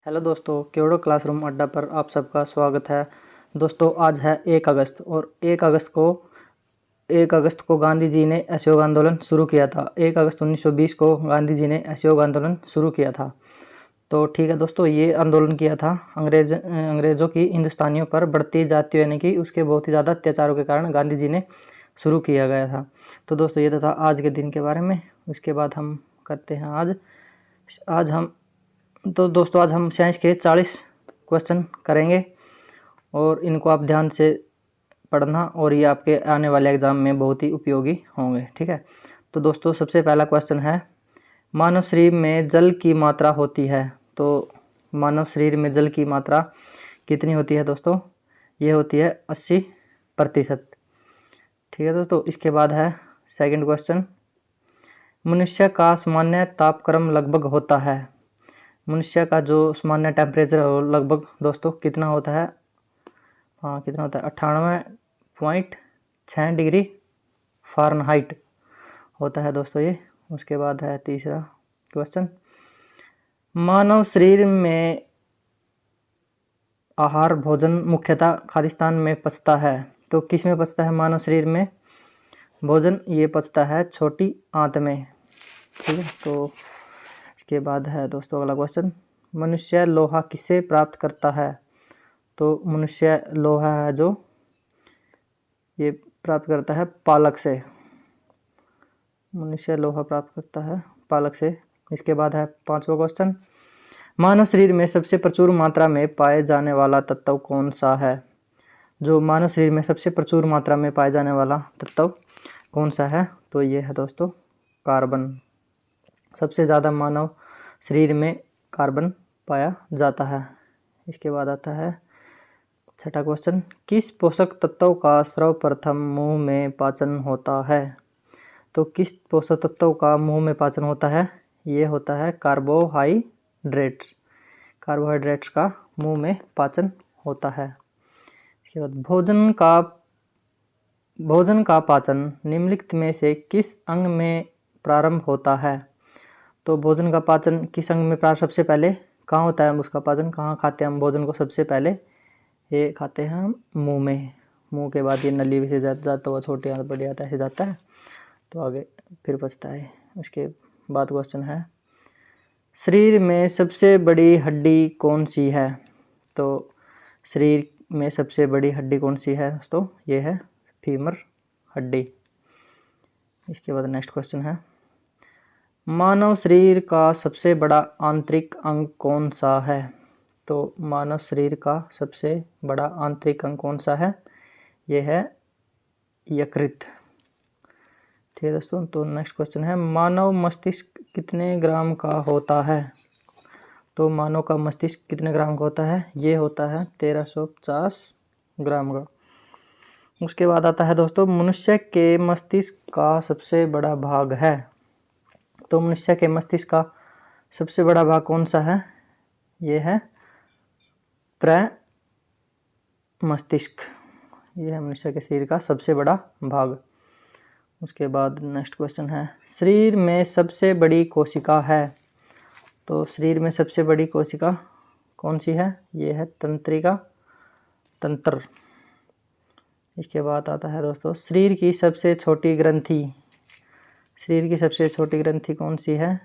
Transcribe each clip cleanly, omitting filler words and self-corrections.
Hello दोस्तों, क्योड़ो classroom अड्डा पर आप सबका स्वागत है। दोस्तों, आज है 1 अगस्त और 1 अगस्त को गांधी जी ने असहयोग आंदोलन शुरू किया था। 1 अगस्त 1920 को गांधी जी ने असहयोग आंदोलन शुरू किया था। तो ठीक है दोस्तों, ये आंदोलन किया था अंग्रेज़ों की हिंदुस्तानियों पर बढ़ती जातियों यानी कि उसके बहुत ही ज़्यादा अत्याचारों के कारण गांधी जी ने शुरू किया गया था। तो दोस्तों, ये था आज के दिन के बारे में। उसके बाद हम करते हैं आज हम साइंस के 40 क्वेश्चन करेंगे और इनको आप ध्यान से पढ़ना और ये आपके आने वाले एग्ज़ाम में बहुत ही उपयोगी होंगे। ठीक है, तो दोस्तों सबसे पहला क्वेश्चन है, मानव शरीर में जल की मात्रा होती है। तो मानव शरीर में जल की मात्रा कितनी होती है दोस्तों? ये होती है 80%। ठीक है दोस्तों, इसके बाद है सेकंड क्वेश्चन, मनुष्य का सामान्य तापक्रम लगभग होता है। मनुष्य का जो सामान्य टेम्परेचर है वो लगभग दोस्तों कितना होता है? कितना होता है? 98.6 डिग्री फ़ारेनहाइट होता है दोस्तों ये। उसके बाद है तीसरा क्वेश्चन, मानव शरीर में आहार भोजन मुख्यतः खालिस्तान में पचता है। तो किस में पचता है मानव शरीर में भोजन? ये पचता है छोटी आंत में। ठीक है, तो इसके बाद है दोस्तों अगला क्वेश्चन, मनुष्य लोहा किससे प्राप्त करता है? तो मनुष्य लोहा है जो ये प्राप्त करता है पालक से। मनुष्य लोहा प्राप्त करता है पालक से। इसके बाद है पांचवा क्वेश्चन, मानव शरीर में सबसे प्रचुर मात्रा में पाए जाने वाला तत्व कौन सा है? जो मानव शरीर में सबसे प्रचुर मात्रा में पाए जाने वाला तत्व कौन सा है? तो ये है दोस्तों कार्बन। सबसे ज़्यादा मानव शरीर में कार्बन पाया जाता है। इसके बाद आता है छठा क्वेश्चन, किस पोषक तत्व का सर्वप्रथम मुंह में पाचन होता है? तो किस पोषक तत्व का मुंह में पाचन होता है? ये होता है कार्बोहाइड्रेट्स। कार्बोहाइड्रेट्स का मुंह में पाचन होता है। इसके बाद भोजन का पाचन निम्नलिखित में से किस अंग में प्रारंभ होता है? तो भोजन का पाचन किस अंग में सबसे पहले कहाँ होता है? उसका पाचन कहाँ खाते हैं हम भोजन को? सबसे पहले ये खाते हैं हम मुंह में। मुंह के बाद ये नली से जाता हुआ छोटी आंत बड़ी आंत ऐसे जाता है तो आगे फिर पचता है। उसके बाद क्वेश्चन है, शरीर में सबसे बड़ी हड्डी कौन सी है? तो शरीर में सबसे बड़ी हड्डी कौन सी है दोस्तों? ये है फीमर हड्डी। इसके बाद नेक्स्ट क्वेश्चन है, मानव शरीर का सबसे बड़ा आंतरिक अंग कौन सा है? तो मानव शरीर का सबसे बड़ा आंतरिक अंग कौन सा है? ये है यकृत। ठीक है दोस्तों, तो नेक्स्ट क्वेश्चन है, मानव मस्तिष्क कितने ग्राम का होता है? तो मानव का मस्तिष्क कितने ग्राम का होता है? ये होता है 1350 ग्राम का। उसके बाद आता है दोस्तों, मनुष्य के मस्तिष्क का सबसे बड़ा भाग है। तो मनुष्य के मस्तिष्क का सबसे बड़ा भाग कौन सा है? ये है प्रमस्तिष्क। ये है मनुष्य के शरीर का सबसे बड़ा भाग। उसके बाद नेक्स्ट क्वेश्चन है, शरीर में सबसे बड़ी कोशिका है। तो शरीर में सबसे बड़ी कोशिका कौन सी है? ये है तंत्रिका तंत्र। इसके बाद आता है दोस्तों, शरीर की सबसे छोटी ग्रंथि। शरीर की सबसे छोटी ग्रंथि कौन सी है?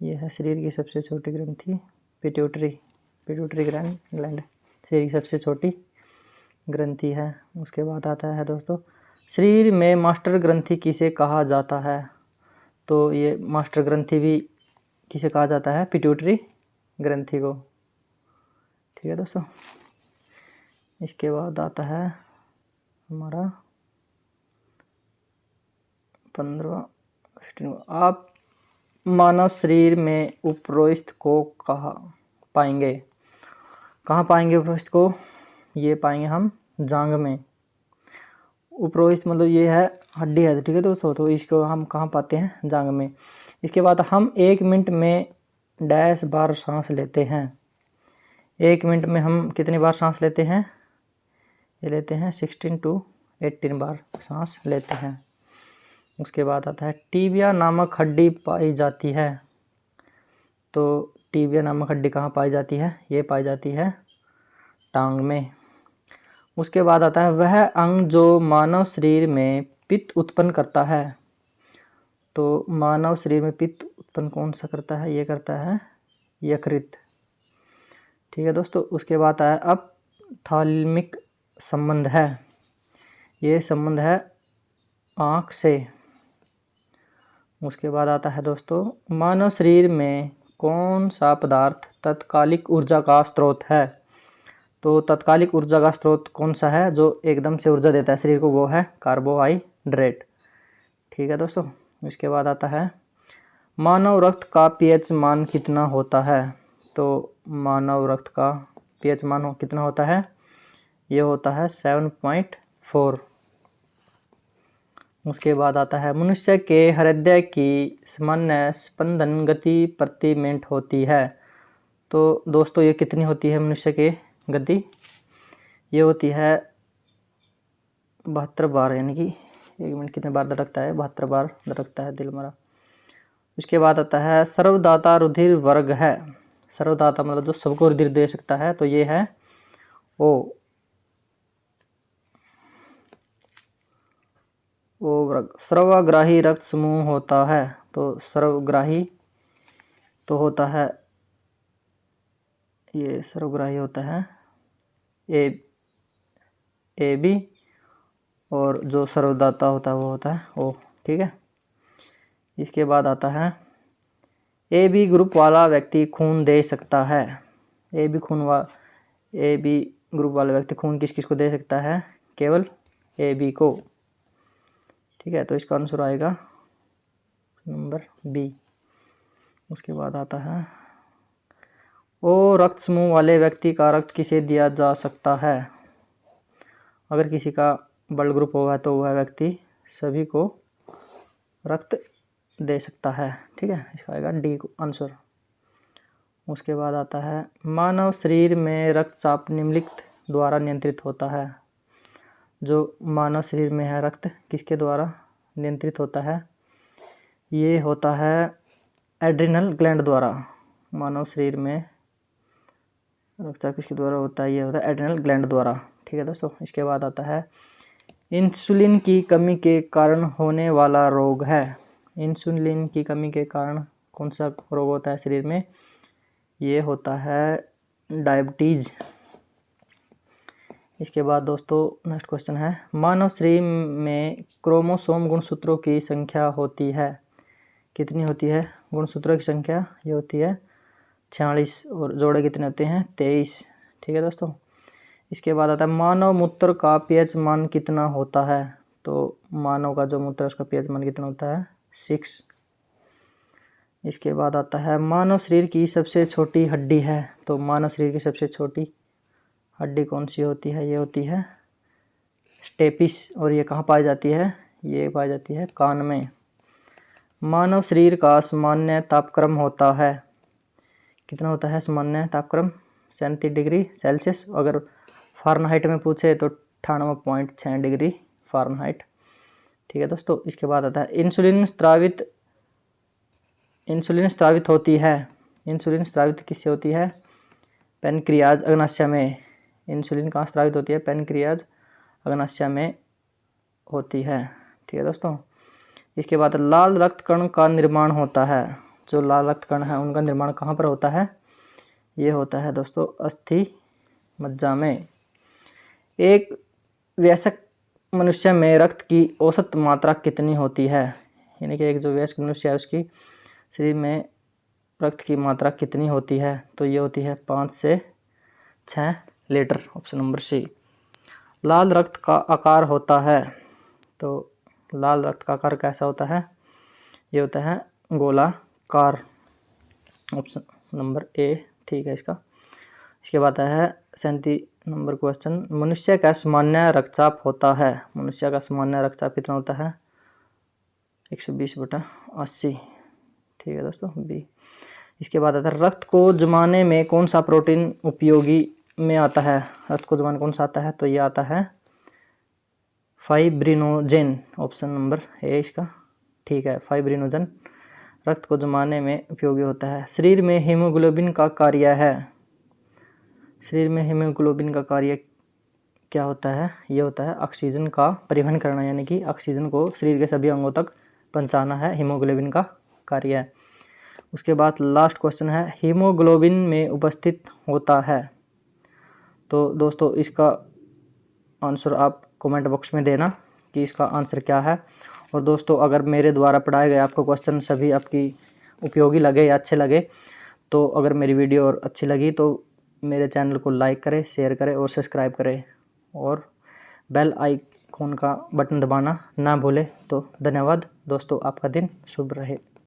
यह है शरीर की सबसे छोटी ग्रंथि पिट्यूटरी ग्लैंड शरीर की सबसे छोटी ग्रंथि है। उसके बाद आता है दोस्तों, शरीर में मास्टर ग्रंथि किसे कहा जाता है? तो ये मास्टर ग्रंथि भी किसे कहा जाता है? पिट्यूटरी ग्रंथि को। ठीक है दोस्तों, इसके बाद आता है हमारा 15 आप मानव शरीर में उपरोक्त को कहाँ पाएंगे? कहाँ पाएंगे उपरोक्त को? ये पाएंगे हम जांघ में। उपरोक्त मतलब ये है हड्डी है। ठीक है दोस्तों, तो इसको हम कहाँ पाते हैं? जांघ में। इसके बाद हम 1 मिनट में डैश बार सांस लेते हैं। 1 मिनट में हम कितनी बार सांस लेते हैं? ये लेते हैं 16 to 18 बार सांस लेते हैं। उसके बाद आता है, टीबिया नामक हड्डी पाई जाती है। तो टीबिया नामक हड्डी कहाँ पाई जाती है? ये पाई जाती है टांग में। उसके बाद आता है वह अंग जो मानव शरीर में पित्त उत्पन्न करता है। तो मानव शरीर में पित्त उत्पन्न कौन सा करता है? ये करता है यकृत। ठीक है दोस्तों। उसके बाद आया अपथाल्मिक संबंध है। ये संबंध है आँख से। उसके बाद आता है दोस्तों मानव शरीर में कौन सा पदार्थ तत्कालिक ऊर्जा का स्रोत है? तो तत्कालिक ऊर्जा का स्रोत कौन सा है जो एकदम से ऊर्जा देता है शरीर को? वो है कार्बोहाइड्रेट। ठीक है दोस्तों। इसके बाद आता है मानव रक्त का पीएच मान कितना होता है? तो मानव रक्त का पीएच मान कितना होता है? ये होता है 7.4। उसके बाद आता है मनुष्य के हृदय की सामान्य स्पंदन गति प्रति मिनट होती है। तो दोस्तों ये कितनी होती है मनुष्य के गति? ये होती है 72 बार, यानी कि 1 मिनट कितने बार धड़कता है? 72 बार धड़कता है दिल हमारा। उसके बाद आता है सर्वदाता रुधिर वर्ग है। सर्वदाता मतलब जो सबको रुधिर दे सकता है, तो ये है ओ वर्ग। सर्वग्राही रक्त समूह होता है। तो सर्वग्राही तो होता है, ये सर्वग्राही होता है ए बी, और जो सर्वदाता होता है वो होता है ओ। ठीक है। इसके बाद आता है ए बी ग्रुप वाला व्यक्ति खून दे सकता है। ए बी ग्रुप वाला व्यक्ति खून किस किस को दे सकता है? केवल ए बी को। ठीक है। तो इसका आंसर आएगा नंबर बी। उसके बाद आता है ओ रक्त समूह वाले व्यक्ति का रक्त किसे दिया जा सकता है? अगर किसी का ब्लड ग्रुप होगा तो वह व्यक्ति सभी को रक्त दे सकता है। ठीक है। इसका आएगा डी आंसर। उसके बाद आता है मानव शरीर में रक्तचाप निम्नलिखित द्वारा नियंत्रित होता है। जो मानव शरीर में है रक्त किसके द्वारा नियंत्रित होता है? ये होता है एड्रिनल ग्लैंड द्वारा। मानव शरीर में रक्तचाप किसके द्वारा होता है? ये होता है एड्रिनल ग्लैंड द्वारा। ठीक है दोस्तों। इसके बाद आता है इंसुलिन की कमी के कारण होने वाला रोग है। इंसुलिन की कमी के कारण कौन सा रोग होता है शरीर में? ये होता है डायबिटीज़। इसके बाद दोस्तों नेक्स्ट क्वेश्चन है मानव शरीर में क्रोमोसोम गुणसूत्रों की संख्या होती है। कितनी होती है गुणसूत्रों की संख्या? ये होती है 46, और जोड़े कितने होते हैं? 23। ठीक है दोस्तों। इसके बाद आता है मानव मूत्र का पीएच मान कितना होता है? तो मानव का जो मूत्र है उसका पीएच मान कितना होता है? 6। इसके बाद आता है मानव शरीर की सबसे छोटी हड्डी है। तो मानव शरीर की सबसे छोटी हड्डी कौन सी होती है? ये होती है स्टेपिस, और ये कहाँ पाई जाती है? ये पाई जाती है कान में। मानव शरीर का सामान्य तापक्रम होता है। कितना होता है सामान्य तापक्रम? 37 डिग्री सेल्सियस। अगर फ़ारेनहाइट में पूछे तो 98.6 डिग्री फ़ारेनहाइट। ठीक है दोस्तों। इसके बाद आता है इंसुलिन स्रावित होती है। इंसुलिन स्रावित किससे होती है? पेनक्रियाज अग्नाशय में। इंसुलिन कहाँ स्रावित होती है? पेनक्रियाज अग्नाशय में होती है। ठीक है दोस्तों। इसके बाद लाल रक्त कण का निर्माण होता है। जो लाल रक्त कण है उनका निर्माण कहाँ पर होता है? ये होता है दोस्तों अस्थि मज्जा में। एक वयस्क मनुष्य में रक्त की औसत मात्रा कितनी होती है? यानी कि एक जो वयस्क मनुष्य है उसकी शरीर में रक्त की मात्रा कितनी होती है? तो ये होती है 5 से 6 लीटर। Option number C. लाल रक्त का आकार होता है। तो लाल रक्त का आकार कैसा होता है? ये होता है गोलाकार। ऑप्शन नंबर ए ठीक है इसका। इसके बाद है 37 नंबर क्वेश्चन मनुष्य का सामान्य रक्तचाप होता है। मनुष्य का सामान्य रक्तचाप कितना होता है? 120/80। ठीक है दोस्तों बी। इसके बाद आता है रक्त को जमाने में कौन सा प्रोटीन उपयोगी में आता है? रक्त को जमाने कौन सा आता है? तो ये आता है फाइब्रिनोजेन। ऑप्शन नंबर ए इसका ठीक है फाइब्रिनोजन रक्त को जमाने में उपयोगी होता है। शरीर में हीमोग्लोबिन का कार्य है। शरीर में हीमोग्लोबिन का कार्य क्या होता है? ये होता है ऑक्सीजन का परिवहन करना, यानी कि ऑक्सीजन को शरीर के सभी अंगों तक पहुंचाना है, हीमोग्लोबिन का कार्य है। उसके बाद लास्ट क्वेश्चन है, हीमोग्लोबिन में उपस्थित होता है। तो दोस्तों इसका आंसर आप कमेंट बॉक्स में देना कि इसका आंसर क्या है। और दोस्तों अगर मेरे द्वारा पढ़ाए गए आपको क्वेश्चन सभी आपकी उपयोगी लगे या अच्छे लगे, तो अगर मेरी वीडियो और अच्छी लगी तो मेरे चैनल को लाइक करें, शेयर करें और सब्सक्राइब करें और बेल आइकॉन का बटन दबाना ना भूलें। तो धन्यवाद दोस्तों, आपका दिन शुभ रहे।